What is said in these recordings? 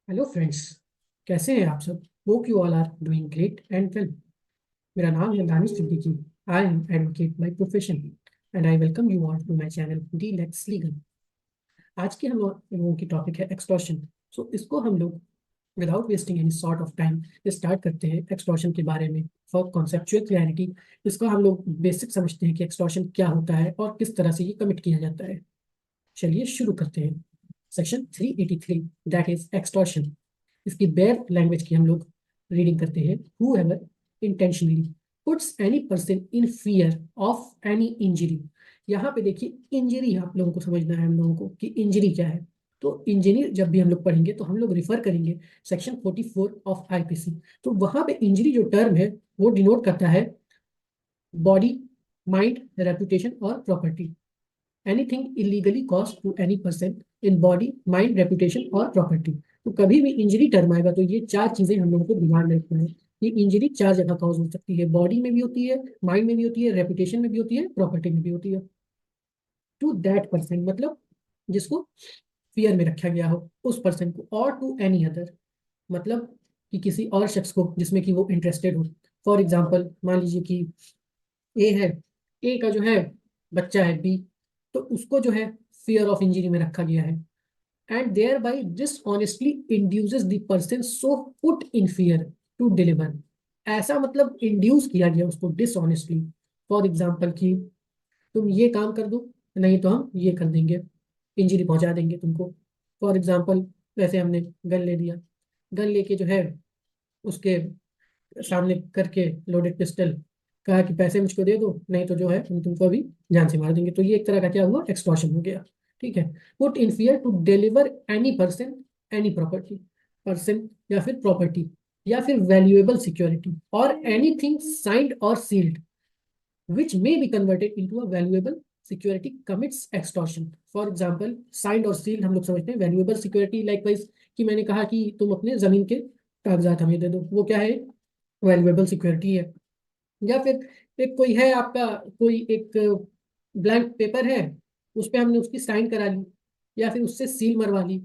Hello friends. कैसे हैं आप सब? Hope you all are doing great and well. मेरा नाम है Danish Siddiqui. I am advocate by profession and I welcome you all to my channel D let's legal. आज की हम लोगों की टॉपिक है एक्सटॉर्शन। सो इसको हम लोग without wasting any sort of time start करते हैं एक्सटॉर्शन के बारे में। फॉर कॉन्सेप्चुअल क्लैरिटी, इसको हम लोग बेसिक समझते हैं कि एक्सटॉर्शन क्या होता है और किस तरह से ये कमिट किया जाता है। चलिए शुरू करते हैं। Section 383 that is extortion. इसकी बेयर लैंग्वेज की हम लोग रीडिंग करते हैं। whoever intentionally puts any person in fear of any injury। यहाँ पे देखिए इंजरी आप लोगों को समझना है हम लोगों को कि इंजरी क्या है। तो इंजरी जब भी हम लोग पढ़ेंगे तो हम लोग रिफर करेंगे सेक्शन 44 ऑफ आईपीसी। तो वहां पे इंजरी जो टर्म है वो डिनोट करता है बॉडी, माइंड, रेपुटेशन और property. Anything illegally cause to any person in body, mind, reputation और प्रॉपर्टी। तो कभी भी इंजरी टर्म आएगा तो ये चार चीजें हम लोगों को ध्यान में रखना है। ये इंजरी चार जगह कॉज हो सकती है, बॉडी में भी होती है, माइंड में भी होती है, रेपुटेशन में भी होती है, प्रॉपर्टी में भी होती है। टू दैट पर्सन मतलब जिसको फियर में रखा गया हो उस पर्सन को, और टू एनी अदर मतलब कि किसी और शख्स को जिसमें कि वो इंटरेस्टेड हो। फॉर एग्जाम्पल मान लीजिए कि ए है, ए का जो है बच्चा है बी, तो उसको जो है फियर ऑफ इंजरी में रखा गया है। And thereby dishonestly induces the person so put in fear to deliver. ऐसा मतलब इंड्यूस किया गया उसको डिसऑनेस्टली। फॉर एग्जाम्पल कि तुम ये काम कर दो, नहीं तो हम ये कर देंगे, इंजरी पहुंचा देंगे तुमको। फॉर एग्जाम्पल वैसे हमने गन ले लिया, गन लेके जो है उसके सामने करके लोडेड पिस्टल कहा कि पैसे मुझको दे दो, नहीं तो जो है हम तुमको अभी जान से मार देंगे। तो ये एक तरह का क्या हुआ, एक्सटॉर्शन हो गया। ठीक है। Put in fear to deliver any person, any property, person या फिर प्रॉपर्टी या फिर वैल्यूएबल सिक्योरिटी और एनीथिंग साइंड और sealed which may be converted into a valuable security commits extortion। For example signed और सील्ड हम लोग समझते हैं, वैल्यूएबल सिक्योरिटी लाइकवाइज कि मैंने कहा कि तुम अपने जमीन के कागजात हमें दे दो, वो क्या है, वैल्यूएबल सिक्योरिटी है। या फिर एक कोई है आपका, कोई एक ब्लैंक पेपर है, उस पर हमने उसकी साइन करा ली या फिर उससे सील मरवा ली,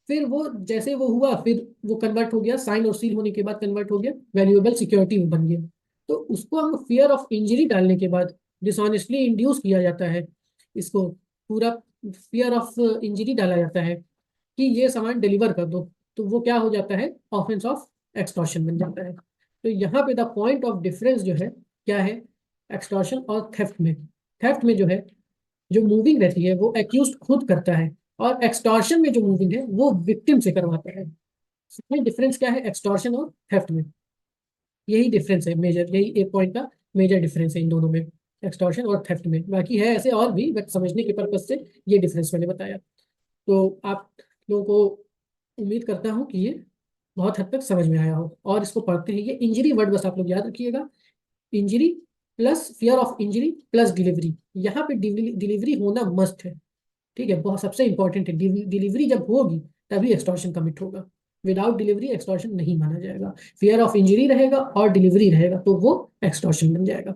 फिर वो जैसे वो हुआ फिर वो कन्वर्ट हो गया, साइन और सील होने के बाद कन्वर्ट हो गया वैल्यूएबल सिक्योरिटी में बन गया। तो उसको हम फियर ऑफ इंजरी डालने के बाद डिसऑनेस्टली इंड्यूस किया जाता है, इसको पूरा फियर ऑफ इंजरी डाला जाता है कि ये सामान डिलीवर कर दो, तो वो क्या हो जाता है, ऑफेंस ऑफ एक्सटॉर्शन बन जाता है। तो यहाँ पे द पॉइंट ऑफ डिफरेंस जो है क्या है, एक्सटॉर्शन और थेफ्ट में। थेफ्ट में जो है, जो मूविंग रहती है वो एक्यूज खुद करता है, और एक्सटॉर्शन में जो मूविंग है वो विक्टिम से करवाता है। इसमें डिफरेंस क्या है एक्सटॉर्शन और थेफ्ट में, यही डिफरेंस है मेजर, यही एक पॉइंट का मेजर डिफरेंस है इन दोनों में, एक्सटॉर्शन और थेफ्ट में। बाकी है ऐसे और भी, बट समझने के पर्पज से ये डिफरेंस मैंने बताया। तो आप लोगों को उम्मीद करता हूँ कि ये बहुत हद तक समझ में आया हो। और इसको पढ़ते हैं, ये इंजरी वर्ड बस आप लोग याद रखिएगा, injury plus fear of injury plus delivery. यहाँ पे डिलीवरी होना मस्ट है। ठीक है, बहुत सबसे इंपॉर्टेंट है, डिलीवरी जब होगी तभी एक्सटॉर्शन कमिट होगा। विदाउट डिलीवरी एक्सटॉर्शन नहीं माना जाएगा। फियर ऑफ इंजरी रहेगा और डिलीवरी रहेगा तो वो एक्सटॉर्शन बन जाएगा।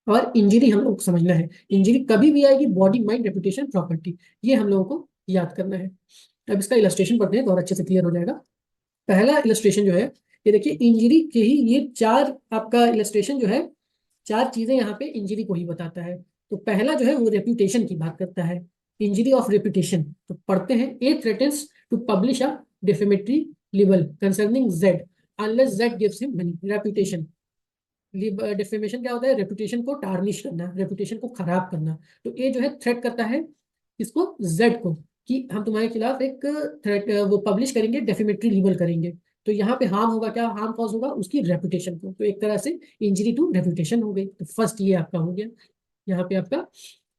और इंजरी हम लोग को समझना है, इंजरी कभी भी आएगी, बॉडी, माइंड, रेपुटेशन, प्रॉपर्टी, ये हम लोगों को याद करना है। अब इसका इलस्ट्रेशन पढ़ते हैं तो और अच्छे से क्लियर हो जाएगा। पहला इलस्ट्रेशन जो है, ये देखिए इंजरी के ही ये चार, आपका इलस्ट्रेशन जो है चार चीजें यहाँ पे इंजरी को ही बताता है। तो पहला जो है वो रेपुटेशन की बात करता है, इंजरी ऑफ रेपुटेशन। तो पढ़ते हैं, A threatens to publish a defamatory libel concerning Z unless Z gives him money. Reputation, defamation क्या होता है, रेपुटेशन को टार्निश करना, रेपुटेशन को खराब करना। तो ये जो है थ्रेट करता है इसको, जेड को, कि हम तुम्हारे खिलाफ एक थ्रेट वो पब्लिश करेंगे, डेफेमेटरी लिबल करेंगे। तो यहाँ पे हार्म होगा, क्या हार्म कॉज होगा, उसकी रेपुटेशन को। तो एक तरह से इंजरी टू रेपुटेशन हो गई। तो फर्स्ट ये आपका हो गया, यहाँ पे आपका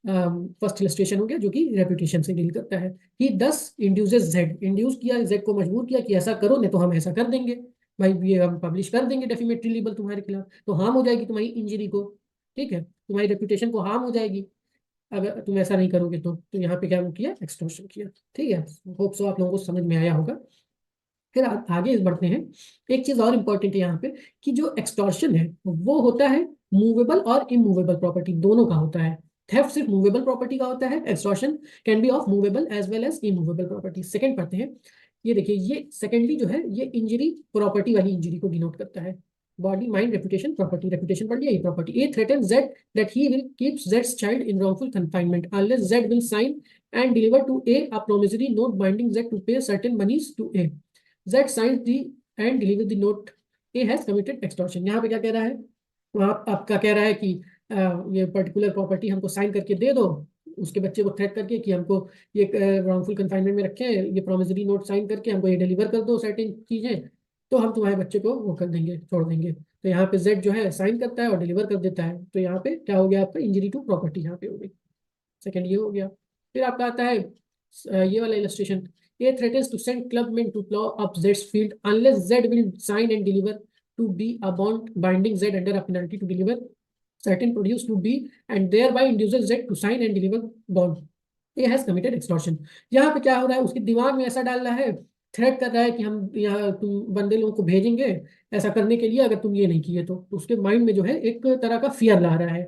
फर्स्ट इलस्ट्रेशन हो गया जो कि रेपुटेशन से डील करता है। ही दस इंड्यूसेस जेड, इंड्यूस किया जेड को, मजबूर किया कि ऐसा करो नहीं तो हम ऐसा कर देंगे, भाई ये हम पब्लिश कर देंगे डेफिमेटरी लिबल तुम्हारे खिलाफ, तो हार्म हो जाएगी तुम्हारी इंजरी को। ठीक है, तुम्हारी रेपुटेशन को हार्म हो जाएगी अगर तुम ऐसा नहीं करोगे तो यहाँ पे क्या किया, एक्सटॉर्शन किया। ठीक है, होप सो आप लोगों को समझ में आया होगा। फिर आगे बढ़ते हैं। एक चीज और इम्पोर्टेंट है यहाँ पे कि जो एक्सटॉर्शन है वो होता है मूवेबल और इमूवेबल प्रॉपर्टी दोनों का होता है। थेफ्ट सिर्फ मूवेबल प्रॉपर्टी का होता है, extortion can be of movable as well as immovable property. Second पढ़ते हैं, ये देखिए, ये सेकेंडली जो है ये इंजरी प्रॉपर्टी वाली इंजरी को डिनोट करता है। Body mind reputation property, reputation पढ़ लिया, ये property. A threaten Z that he will keep जेड्स child in wrongful confinement unless Z will sign and deliver to A a promissory note binding Z to pay certain monies to A. Z signs the and delivers the note. A has committed extortion. यहाँ पे क्या कह रहा है, वहाँ आपका कह रहा है कि ये पर्टिकुलर प्रॉपर्टी हमको साइन करके दे दो, उसके बच्चे को थ्रेट करके कि हमको ये रॉन्गफुल कन्फाइनमेंट में रखे, ये प्रोमिसरी नोट साइन करके हमको ये डिलीवर कर दो सर्टेन चीजें, तो हम तुम्हारे बच्चे को वो कर देंगे, छोड़ देंगे। तो यहाँ पे जेड जो है साइन करता है और डिलीवर कर देता है, तो यहाँ पे क्या हो गया आपका, इंजरी टू प्रॉपर्टी यहाँ पे हो गई। सेकेंड ये हो गया। फिर आपका आता है ये वाला illustration, A threatens to send club men to plough up जेड्स field unless Z will sign and deliver to B a bond binding Z under a penalty to deliver certain produce to B and thereby induces Z to sign and deliver bond. A has committed extortion. यहाँ पे क्या हो रहा है, उसके दिमाग में ऐसा डाल रहा है, थ्रेट कर रहा है कि हम यहाँ तुम बंदे लोगों को भेजेंगे ऐसा करने के लिए, अगर तुम ये नहीं किए तो उसके माइंड में जो है एक तरह का फियर ला रहा है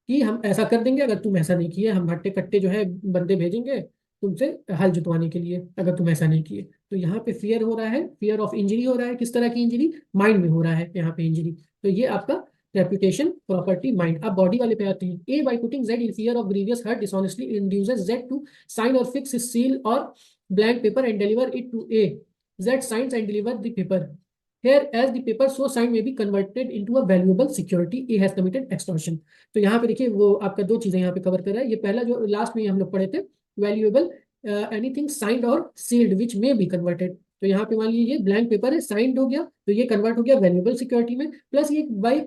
कि हम ऐसा कर देंगे अगर तुम ऐसा नहीं किए, हम हट्टे कट्टे जो है बंदे भेजेंगे तुमसे हल जुतवाने के लिए अगर तुम ऐसा नहीं किए। तो यहाँ पे फियर हो रहा है, फियर ऑफ इंजरी हो रहा है। किस तरह की इंजरी, माइंड में हो रहा है यहाँ पे इंजरी। तो ये आपका रेपुटेशन प्रॉपर्टी माइंड। अब बॉडी वाले पे आते हैं। A by putting Z in fear of grievous hurt dishonestly induces Z to sign और फिक्स हिज सील और blank paper and deliver it to A. Z signs and deliver the paper. Here, as the paper so signed may be converted into a valuable security, A has committed extortion. तो यहाँ पे देखिए वो आपका दो चीजें यहाँ पे कवर कर रहा है। ये पहला जो लास्ट में हम लोग पढ़े थे, वैल्यूएबल एनीथिंग साइंड और sealed which may be converted. तो यहाँ पे मान लीजिए ये ब्लैंक पेपर है, साइंड हो गया तो ये कन्वर्ट हो गया वैल्यूएबल सिक्योरिटी में। प्लस ये by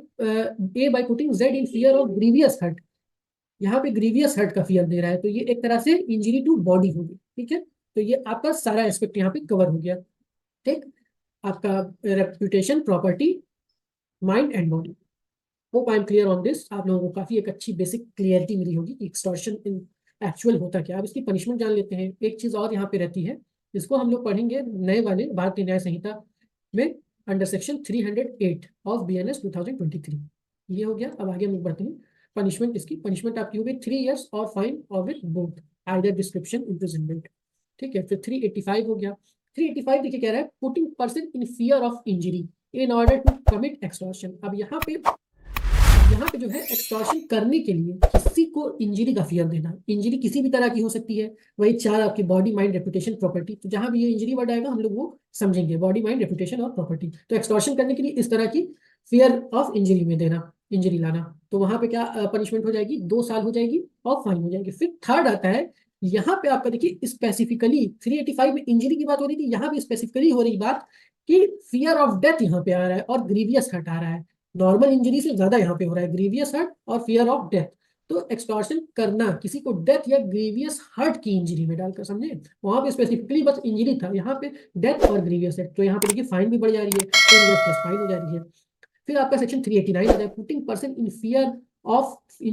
A by putting Z in fear of grievous hurt, यहाँ पे ग्रीवियस हर्ट का फियर दे रहा है, तो ये एक तरह से इंजरी टू बॉडी होगी। ठीक है, तो ये आपका सारा एस्पेक्ट यहाँ पे कवर हो गया। ठीक, आपका reputation property mind and body. Hope I am clear on this. आप लोगों को काफी एक अच्छी बेसिक क्लियरिटी मिली होगी कि एक्सटॉर्शन इन एक्चुअल होता क्या। अब इसकी पनिशमेंट जान लेते हैं। एक चीज और यहाँ पे रहती है, इसको हम लोग पढ़ेंगे नए वाले भारतीय न्याय संहिता में अंडर सेक्शन 308 ऑफ BNS 2023। ये हो गया। अब आगे हम लोग बढ़ते हैं। पनिशमेंट, इसकी पनिशमेंट आपकी हो गई 3 years और फाइन और with both either description imprisonment. ठीक है, फिर 385 हो गया। 385 देखिए कह रहा है putting person in fear of injury in order to commit extortion. अब यहाँ पे जो है एक्सटॉर्शन करने के लिए किसी को इंजरी का फियर देना, इंजरी किसी भी तरह की हो सकती है। वही चार आपकी बॉडी माइंड रेपुटेशन प्रॉपर्टी, तो जहां भी ये इंजरी वर्ड आएगा हम लोग वो समझेंगे, बॉडी माइंड रेपुटेशन और प्रॉपर्टी। तो एक्सटॉर्शन करने के लिए इस तरह की फियर ऑफ इंजरी में देना, इंजरी लाना, तो वहां पे क्या पनिशमेंट हो जाएगी, 2 साल हो जाएगी और फाइन हो जाएगी। फिर थर्ड आता है, यहाँ पे आपका देखिए स्पेसिफिकली 385 में इंजरी की बात हो रही थी, यहाँ पे स्पेसिफिकली हो रही बात कि फियर ऑफ डेथ यहाँ पे आ रहा है और ग्रीवियस हर्ट आ रहा है। नॉर्मल इंजरी से ज्यादा यहाँ पे हो रहा है ग्रीवियस हर्ट और फियर ऑफ डेथ। तो एक्सटॉर्शन करना किसी को डेथ या ग्रीवियस हर्ट की इंजरी में डालकर, समझे, वहां पे स्पेसिफिकली बस इंजरी था, यहाँ पे डेथ और ग्रीवियस हर्ट। तो यहाँ पे देखिए फाइन भी बढ़ जा रही है, 10 years प्लस फाइन हो जा रही है। फिर आपका सेक्शन 389 आता है, पुटिंग पर्सन इन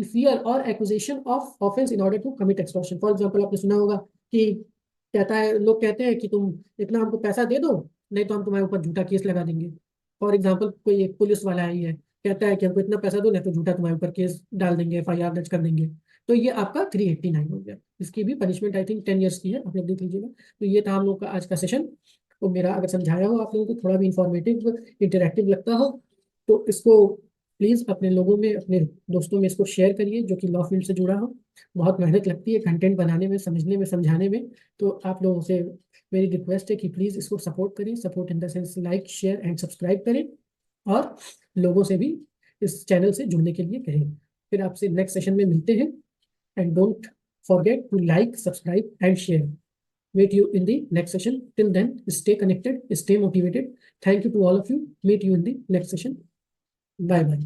फियर और acquisition of offence in order to commit extortion. For example आपने सुना होगा कि कहता है, लोग कहते हैं कि तुम इतना हमको पैसा दे दो, नहीं तो हम तुम्हारे ऊपर झूठा केस लगा देंगे। फॉर एग्जाम्पल कोई एक पुलिस वाला ही है, कहता है कि हमको इतना पैसा दो नहीं तो झूठा तुम्हारे ऊपर केस डाल देंगे, FIR दर्ज कर देंगे। तो ये आपका 389 हो गया। इसकी भी पनिशमेंट आई थिंक 10 years की है, आप लोग देख लीजिएगा। तो ये था हम लोग का आज का सेशन। तो मेरा अगर समझाया हो आप लोगों को, थोड़ा भी इंफॉर्मेटिव इंटरेक्टिव लगता हो, तो इसको प्लीज़ अपने लोगों में, अपने दोस्तों में इसको शेयर करिए जो कि लॉ फील्ड से जुड़ा हो। बहुत मेहनत लगती है कंटेंट बनाने में, समझने में, समझाने में। तो आप लोगों से मेरी रिक्वेस्ट है कि प्लीज़ इसको सपोर्ट करें, support in the sense like share and subscribe करें, और लोगों से भी इस चैनल से जुड़ने के लिए कहें। फिर आपसे नेक्स्ट सेशन में मिलते हैं, and don't forget to like, subscribe and share. Meet you in the next session. Till then, stay connected, stay motivated. Thank you to all of you. Meet you in the next session. Bye bye.